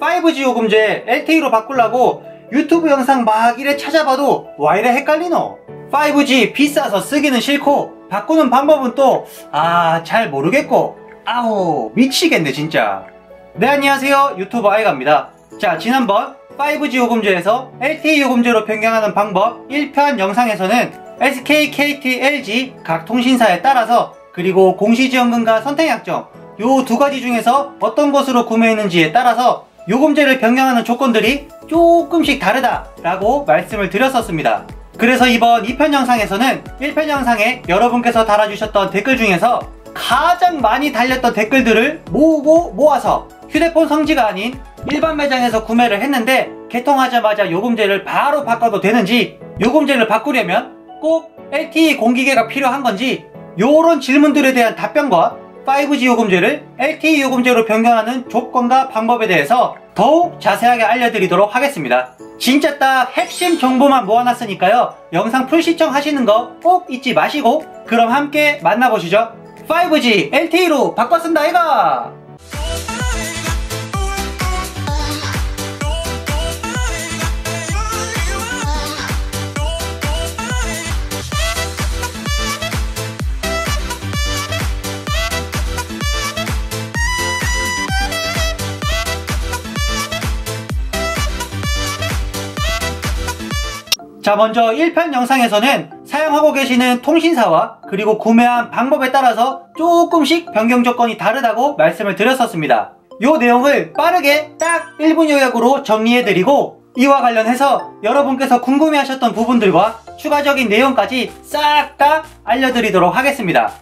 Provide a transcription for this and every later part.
5G 요금제 LTE로 바꾸려고 유튜브 영상 막 이래 찾아봐도 와 이래 헷갈리노? 5G 비싸서 쓰기는 싫고 바꾸는 방법은 또 잘 모르겠고 아우 미치겠네 진짜. 네, 안녕하세요, 유튜버 아이가입니다. 자, 지난번 5G 요금제에서 LTE 요금제로 변경하는 방법 1편 영상에서는 SK, KT, LG 각 통신사에 따라서 그리고 공시지원금과 선택약정 요 두 가지 중에서 어떤 것으로 구매했는지에 따라서 요금제를 변경하는 조건들이 조금씩 다르다 라고 말씀을 드렸었습니다. 그래서 이번 2편 영상에서는 1편 영상에 여러분께서 달아주셨던 댓글 중에서 가장 많이 달렸던 댓글들을 모아서 휴대폰 성지가 아닌 일반 매장에서 구매를 했는데 개통하자마자 요금제를 바로 바꿔도 되는지, 요금제를 바꾸려면 꼭 LTE 공기계가 필요한 건지, 요런 질문들에 대한 답변과 5G 요금제를 LTE 요금제로 변경하는 조건과 방법에 대해서 더욱 자세하게 알려드리도록 하겠습니다. 진짜 딱 핵심 정보만 모아놨으니까요, 영상 풀 시청하시는 거 꼭 잊지 마시고 그럼 함께 만나보시죠. 5G LTE로 바꿨습니다 이가! 자, 먼저 1편 영상에서는 사용하고 계시는 통신사와 그리고 구매한 방법에 따라서 조금씩 변경 조건이 다르다고 말씀을 드렸었습니다. 요 내용을 빠르게 딱 1분 요약으로 정리해드리고 이와 관련해서 여러분께서 궁금해하셨던 부분들과 추가적인 내용까지 싹 다 알려드리도록 하겠습니다.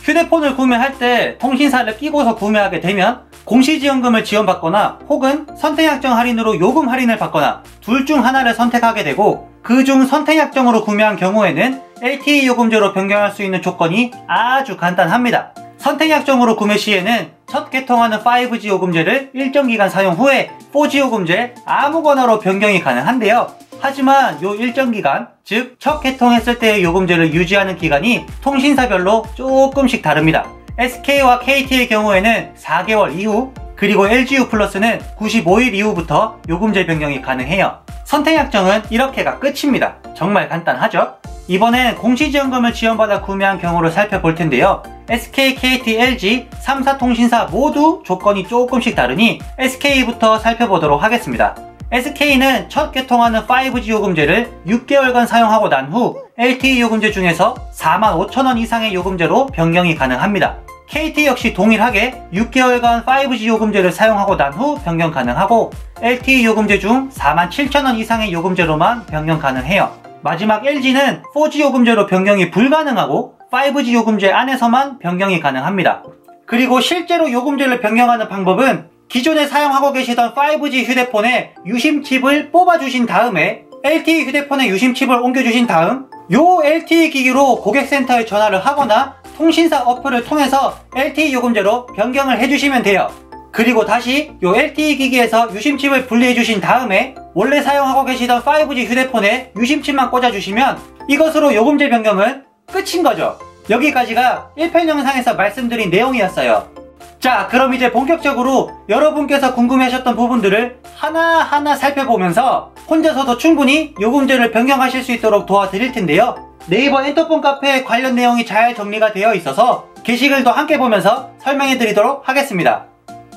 휴대폰을 구매할 때 통신사를 끼고서 구매하게 되면 공시지원금을 지원받거나 혹은 선택약정 할인으로 요금 할인을 받거나 둘 중 하나를 선택하게 되고, 그중 선택약정으로 구매한 경우에는 LTE 요금제로 변경할 수 있는 조건이 아주 간단합니다. 선택약정으로 구매 시에는 첫 개통하는 5G 요금제를 일정 기간 사용 후에 4G 요금제 아무거나로 변경이 가능한데요. 하지만 요 일정 기간, 즉 첫 개통했을 때의 요금제를 유지하는 기간이 통신사별로 조금씩 다릅니다. SK와 KT의 경우에는 4개월 이후, 그리고 LGU 플러스는 95일 이후부터 요금제 변경이 가능해요. 선택약정은 이렇게가 끝입니다. 정말 간단하죠? 이번엔 공시지원금을 지원받아 구매한 경우를 살펴볼 텐데요. SK, KT, LG 3사 통신사 모두 조건이 조금씩 다르니 SK부터 살펴보도록 하겠습니다. SK는 첫 개통하는 5G 요금제를 6개월간 사용하고 난 후 LTE 요금제 중에서 45,000원 이상의 요금제로 변경이 가능합니다. KT 역시 동일하게 6개월간 5G 요금제를 사용하고 난 후 변경 가능하고 LTE 요금제 중 47,000원 이상의 요금제로만 변경 가능해요. 마지막 LG는 4G 요금제로 변경이 불가능하고 5G 요금제 안에서만 변경이 가능합니다. 그리고 실제로 요금제를 변경하는 방법은 기존에 사용하고 계시던 5G 휴대폰에 유심칩을 뽑아주신 다음에 LTE 휴대폰에 유심칩을 옮겨주신 다음 요 LTE 기기로 고객센터에 전화를 하거나 통신사 어플을 통해서 LTE 요금제로 변경을 해주시면 돼요. 그리고 다시 요 LTE 기기에서 유심칩을 분리해주신 다음에 원래 사용하고 계시던 5G 휴대폰에 유심칩만 꽂아주시면 이것으로 요금제 변경은 끝인 거죠. 여기까지가 1편 영상에서 말씀드린 내용이었어요. 자, 그럼 이제 본격적으로 여러분께서 궁금해하셨던 부분들을 하나하나 살펴보면서 혼자서도 충분히 요금제를 변경하실 수 있도록 도와드릴 텐데요. 네이버 엔터폰 카페에 관련 내용이 잘 정리가 되어 있어서 게시글도 함께 보면서 설명해 드리도록 하겠습니다.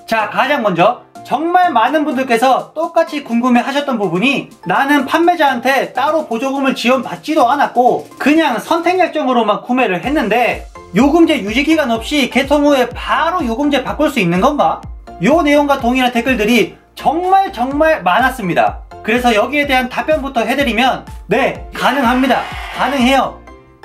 자, 가장 먼저 정말 많은 분들께서 똑같이 궁금해 하셨던 부분이, 나는 판매자한테 따로 보조금을 지원받지도 않았고 그냥 선택약정으로만 구매를 했는데 요금제 유지기간 없이 개통 후에 바로 요금제 바꿀 수 있는 건가? 요 내용과 동일한 댓글들이 정말 많았습니다. 그래서 여기에 대한 답변부터 해드리면, 네, 가능합니다. 가능해요.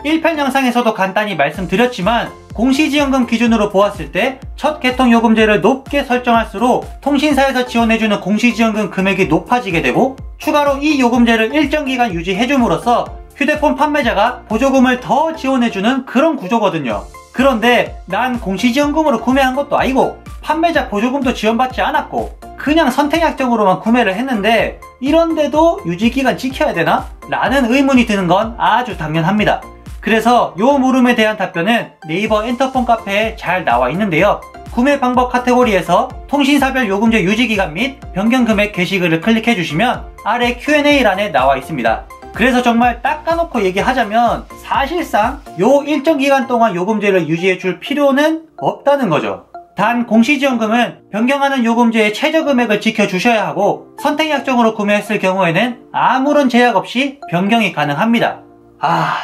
1편 영상에서도 간단히 말씀드렸지만 공시지원금 기준으로 보았을 때 첫 개통 요금제를 높게 설정할수록 통신사에서 지원해주는 공시지원금 금액이 높아지게 되고, 추가로 이 요금제를 일정 기간 유지해줌으로써 휴대폰 판매자가 보조금을 더 지원해주는 그런 구조거든요. 그런데 난 공시지원금으로 구매한 것도 아니고 판매자 보조금도 지원받지 않았고 그냥 선택약정으로만 구매를 했는데 이런데도 유지기간 지켜야 되나? 라는 의문이 드는 건 아주 당연합니다. 그래서 요 물음에 대한 답변은 네이버 엔터폰 카페에 잘 나와 있는데요. 구매 방법 카테고리에서 통신사별 요금제 유지기간 및 변경금액 게시글을 클릭해 주시면 아래 Q&A란에 나와 있습니다. 그래서 정말 딱 까놓고 얘기하자면 사실상 요 일정 기간 동안 요금제를 유지해 줄 필요는 없다는 거죠. 단 공시지원금은 변경하는 요금제의 최저금액을 지켜주셔야 하고 선택약정으로 구매했을 경우에는 아무런 제약 없이 변경이 가능합니다.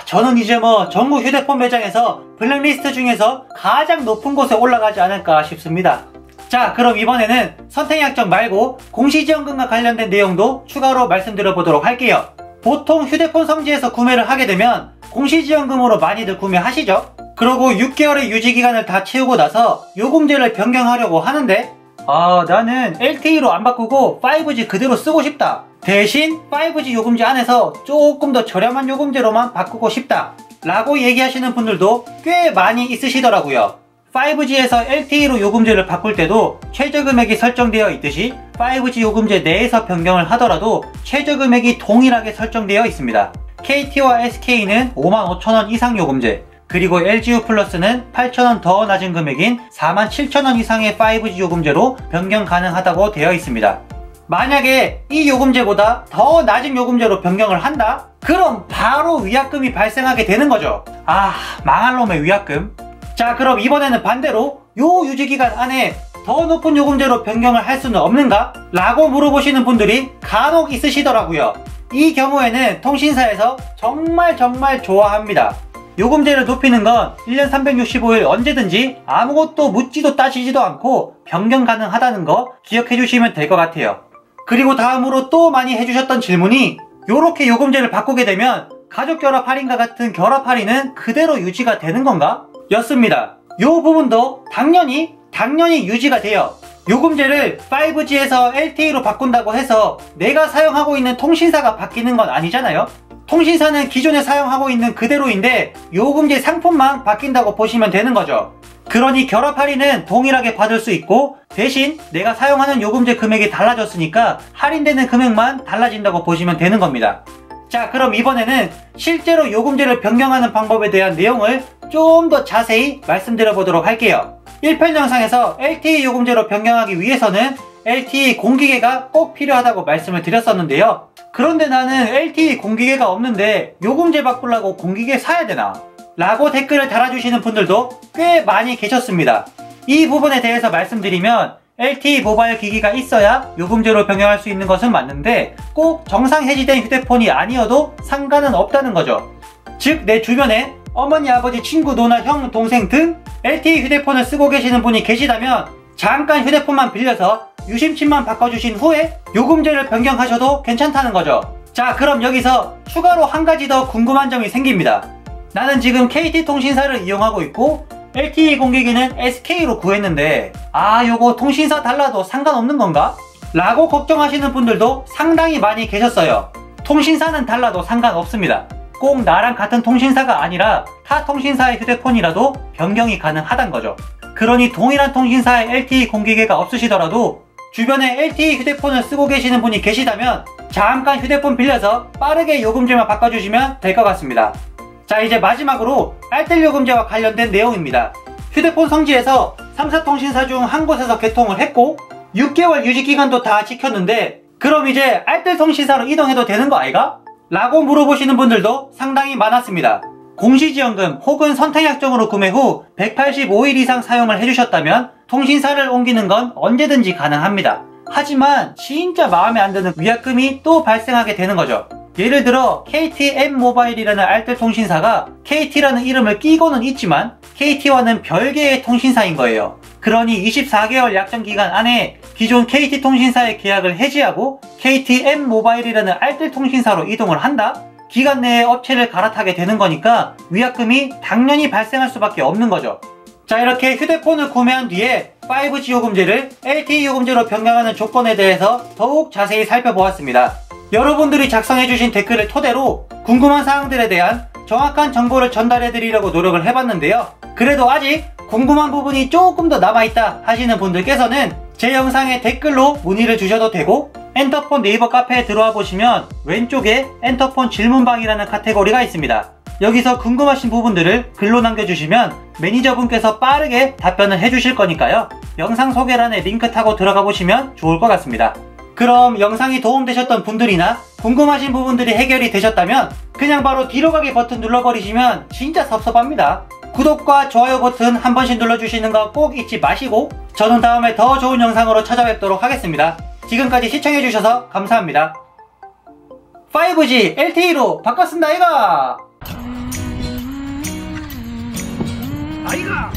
저는 이제 전국 휴대폰 매장에서 블랙리스트 중에서 가장 높은 곳에 올라가지 않을까 싶습니다. 자, 그럼 이번에는 선택약정 말고 공시지원금과 관련된 내용도 추가로 말씀드려 보도록 할게요. 보통 휴대폰 성지에서 구매를 하게 되면 공시지원금으로 많이들 구매하시죠? 그리고 6개월의 유지기간을 다 채우고 나서 요금제를 변경하려고 하는데 나는 LTE로 안 바꾸고 5G 그대로 쓰고 싶다. 대신 5G 요금제 안에서 조금 더 저렴한 요금제로만 바꾸고 싶다 라고 얘기하시는 분들도 꽤 많이 있으시더라고요. 5G에서 LTE로 요금제를 바꿀 때도 최저금액이 설정되어 있듯이 5G 요금제 내에서 변경을 하더라도 최저금액이 동일하게 설정되어 있습니다. KT와 SK는 55,000원 이상 요금제, 그리고 LGU 플러스는 8,000원 더 낮은 금액인 47,000원 이상의 5G 요금제로 변경 가능하다고 되어 있습니다. 만약에 이 요금제보다 더 낮은 요금제로 변경을 한다? 그럼 바로 위약금이 발생하게 되는 거죠. 망할 놈의 위약금. 자, 그럼 이번에는 반대로 요 유지기간 안에 더 높은 요금제로 변경을 할 수는 없는가? 라고 물어보시는 분들이 간혹 있으시더라고요. 이 경우에는 통신사에서 정말 좋아합니다. 요금제를 높이는 건 1년 365일 언제든지 아무것도 묻지도 따지지도 않고 변경 가능하다는 거 기억해 주시면 될 것 같아요. 그리고 다음으로 또 많이 해주셨던 질문이 요렇게 요금제를 바꾸게 되면 가족결합 할인과 같은 결합 할인은 그대로 유지가 되는 건가? 였습니다. 요 부분도 당연히 유지가 돼요. 요금제를 5G에서 LTE로 바꾼다고 해서 내가 사용하고 있는 통신사가 바뀌는 건 아니잖아요. 통신사는 기존에 사용하고 있는 그대로인데 요금제 상품만 바뀐다고 보시면 되는 거죠. 그러니 결합 할인은 동일하게 받을 수 있고 대신 내가 사용하는 요금제 금액이 달라졌으니까 할인되는 금액만 달라진다고 보시면 되는 겁니다. 자, 그럼 이번에는 실제로 요금제를 변경하는 방법에 대한 내용을 좀 더 자세히 말씀드려 보도록 할게요. 1편 영상에서 LTE 요금제로 변경하기 위해서는 LTE 공기계가 꼭 필요하다고 말씀을 드렸었는데요. 그런데 나는 LTE 공기계가 없는데 요금제 바꾸려고 공기계 사야 되나? 라고 댓글을 달아주시는 분들도 꽤 많이 계셨습니다. 이 부분에 대해서 말씀드리면 LTE 모바일 기기가 있어야 요금제로 변경할 수 있는 것은 맞는데 꼭 정상 해지된 휴대폰이 아니어도 상관은 없다는 거죠. 즉, 내 주변에 어머니, 아버지, 친구, 누나, 형, 동생 등 LTE 휴대폰을 쓰고 계시는 분이 계시다면 잠깐 휴대폰만 빌려서 유심칩만 바꿔주신 후에 요금제를 변경하셔도 괜찮다는 거죠. 자, 그럼 여기서 추가로 한 가지 더 궁금한 점이 생깁니다. 나는 지금 KT통신사를 이용하고 있고 LTE 공기기는 SK로 구했는데 요거 통신사 달라도 상관없는 건가? 라고 걱정하시는 분들도 상당히 많이 계셨어요. 통신사는 달라도 상관없습니다. 꼭 나랑 같은 통신사가 아니라 타 통신사의 휴대폰이라도 변경이 가능하단 거죠. 그러니 동일한 통신사의 LTE 공기계가 없으시더라도 주변에 LTE 휴대폰을 쓰고 계시는 분이 계시다면 잠깐 휴대폰 빌려서 빠르게 요금제만 바꿔주시면 될 것 같습니다. 자, 이제 마지막으로 알뜰 요금제와 관련된 내용입니다. 휴대폰 성지에서 3사 통신사 중 한 곳에서 개통을 했고 6개월 유지기간도 다 지켰는데 그럼 이제 알뜰 통신사로 이동해도 되는 거 아이가? 라고 물어보시는 분들도 상당히 많았습니다. 공시지원금 혹은 선택약정으로 구매 후 185일 이상 사용을 해주셨다면 통신사를 옮기는 건 언제든지 가능합니다. 하지만 진짜 마음에 안 드는 위약금이 또 발생하게 되는 거죠. 예를 들어 KTM모바일이라는 알뜰 통신사가 KT라는 이름을 끼고는 있지만 KT와는 별개의 통신사인 거예요. 그러니 24개월 약정기간 안에 기존 KT통신사의 계약을 해지하고 KTM모바일이라는 알뜰 통신사로 이동을 한다? 기간 내에 업체를 갈아타게 되는 거니까 위약금이 당연히 발생할 수밖에 없는 거죠. 자, 이렇게 휴대폰을 구매한 뒤에 5G 요금제를 LTE 요금제로 변경하는 조건에 대해서 더욱 자세히 살펴보았습니다. 여러분들이 작성해주신 댓글을 토대로 궁금한 사항들에 대한 정확한 정보를 전달해드리려고 노력을 해봤는데요. 그래도 아직 궁금한 부분이 조금 더 남아있다 하시는 분들께서는 제 영상에 댓글로 문의를 주셔도 되고 엔터폰 네이버 카페에 들어와 보시면 왼쪽에 엔터폰 질문방이라는 카테고리가 있습니다. 여기서 궁금하신 부분들을 글로 남겨주시면 매니저분께서 빠르게 답변을 해주실 거니까요. 영상 소개란에 링크 타고 들어가 보시면 좋을 것 같습니다. 그럼 영상이 도움되셨던 분들이나 궁금하신 부분들이 해결이 되셨다면 그냥 바로 뒤로 가기 버튼 눌러버리시면 진짜 섭섭합니다. 구독과 좋아요 버튼 한 번씩 눌러주시는 거 꼭 잊지 마시고 저는 다음에 더 좋은 영상으로 찾아뵙도록 하겠습니다. 지금까지 시청해주셔서 감사합니다. 5G LTE로 바꿨습니다. 아이가